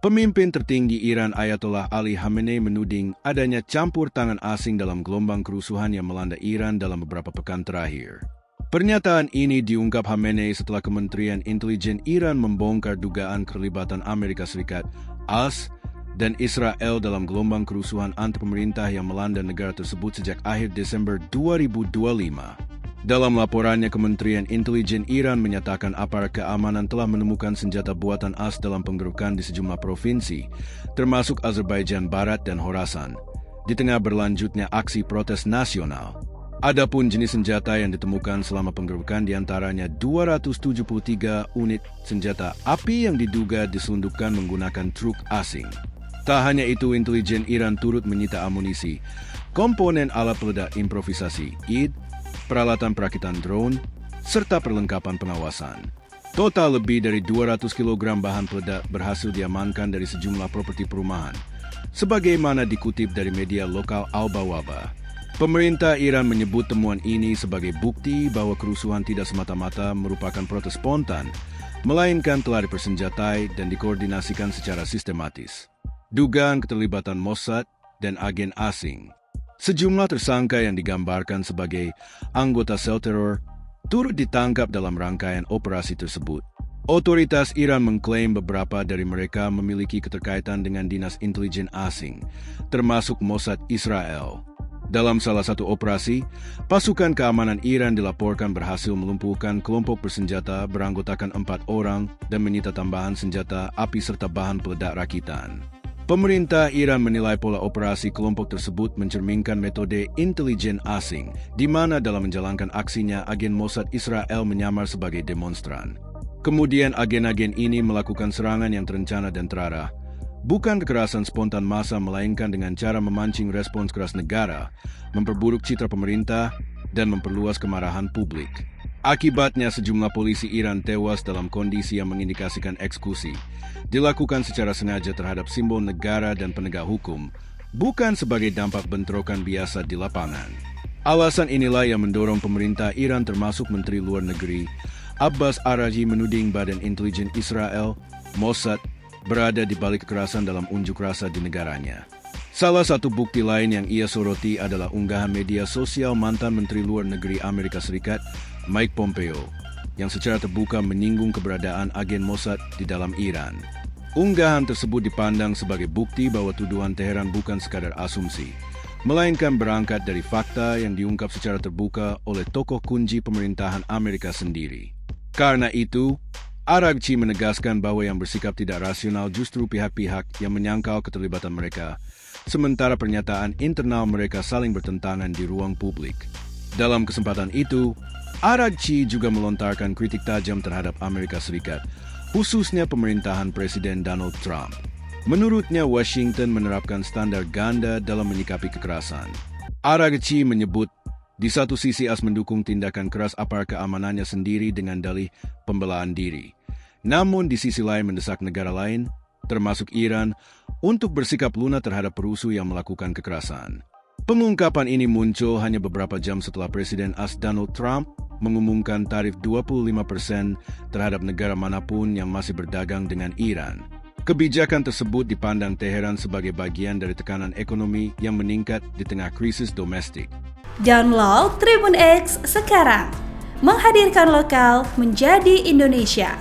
Pemimpin tertinggi Iran Ayatollah Ali Khamenei menuding adanya campur tangan asing dalam gelombang kerusuhan yang melanda Iran dalam beberapa pekan terakhir. Pernyataan ini diungkap Khamenei setelah Kementerian Intelijen Iran membongkar dugaan keterlibatan Amerika Serikat, AS, dan Israel dalam gelombang kerusuhan anti pemerintah yang melanda negara tersebut sejak akhir Desember 2025. Dalam laporannya, Kementerian Intelijen Iran menyatakan aparat keamanan telah menemukan senjata buatan AS dalam penggerebekan di sejumlah provinsi, termasuk Azerbaijan Barat dan Khorasan, di tengah berlanjutnya aksi protes nasional. Adapun jenis senjata yang ditemukan selama penggerebekan diantaranya 273 unit senjata api yang diduga diselundupkan menggunakan truk asing. Tak hanya itu, intelijen Iran turut menyita amunisi, komponen alat peledak improvisasi (ID), peralatan perakitan drone, serta perlengkapan pengawasan. Total lebih dari 200 kg bahan peledak berhasil diamankan dari sejumlah properti perumahan, sebagaimana dikutip dari media lokal Al-Bawaba. Pemerintah Iran menyebut temuan ini sebagai bukti bahwa kerusuhan tidak semata-mata merupakan protes spontan, melainkan telah dipersenjatai dan dikoordinasikan secara sistematis. Dugaan keterlibatan Mossad dan agen asing. Sejumlah tersangka yang digambarkan sebagai anggota sel teror turut ditangkap dalam rangkaian operasi tersebut. Otoritas Iran mengklaim beberapa dari mereka memiliki keterkaitan dengan dinas intelijen asing, termasuk Mossad Israel. Dalam salah satu operasi, pasukan keamanan Iran dilaporkan berhasil melumpuhkan kelompok bersenjata beranggotakan 4 orang dan menyita tambahan senjata api serta bahan peledak rakitan. Pemerintah Iran menilai pola operasi kelompok tersebut mencerminkan metode intelijen asing, di mana dalam menjalankan aksinya agen Mossad Israel menyamar sebagai demonstran. Kemudian agen-agen ini melakukan serangan yang terencana dan terarah, bukan kekerasan spontan massa melainkan dengan cara memancing respons keras negara, memperburuk citra pemerintah, dan memperluas kemarahan publik. Akibatnya sejumlah polisi Iran tewas dalam kondisi yang mengindikasikan eksekusi, dilakukan secara sengaja terhadap simbol negara dan penegak hukum, bukan sebagai dampak bentrokan biasa di lapangan. Alasan inilah yang mendorong pemerintah Iran termasuk Menteri Luar Negeri Abbas Araghchi menuding Badan Intelijen Israel, Mossad, berada di balik kekerasan dalam unjuk rasa di negaranya. Salah satu bukti lain yang ia soroti adalah unggahan media sosial mantan Menteri Luar Negeri Amerika Serikat, Mike Pompeo, yang secara terbuka menyinggung keberadaan agen Mossad di dalam Iran. Unggahan tersebut dipandang sebagai bukti bahwa tuduhan Teheran bukan sekadar asumsi, melainkan berangkat dari fakta yang diungkap secara terbuka oleh tokoh kunci pemerintahan Amerika sendiri. Karena itu, Araghchi menegaskan bahwa yang bersikap tidak rasional justru pihak-pihak yang menyangkal keterlibatan mereka, sementara pernyataan internal mereka saling bertentangan di ruang publik. Dalam kesempatan itu, Araghchi juga melontarkan kritik tajam terhadap Amerika Serikat, khususnya pemerintahan Presiden Donald Trump. Menurutnya, Washington menerapkan standar ganda dalam menyikapi kekerasan. Araghchi menyebut, di satu sisi AS mendukung tindakan keras aparat keamanannya sendiri dengan dalih pembelaan diri. Namun di sisi lain mendesak negara lain, termasuk Iran, untuk bersikap lunak terhadap perusuh yang melakukan kekerasan. Pengungkapan ini muncul hanya beberapa jam setelah Presiden AS Donald Trump mengumumkan tarif 25% terhadap negara manapun yang masih berdagang dengan Iran. Kebijakan tersebut dipandang Teheran sebagai bagian dari tekanan ekonomi yang meningkat di tengah krisis domestik. Download Tribun X sekarang, menghadirkan lokal menjadi Indonesia.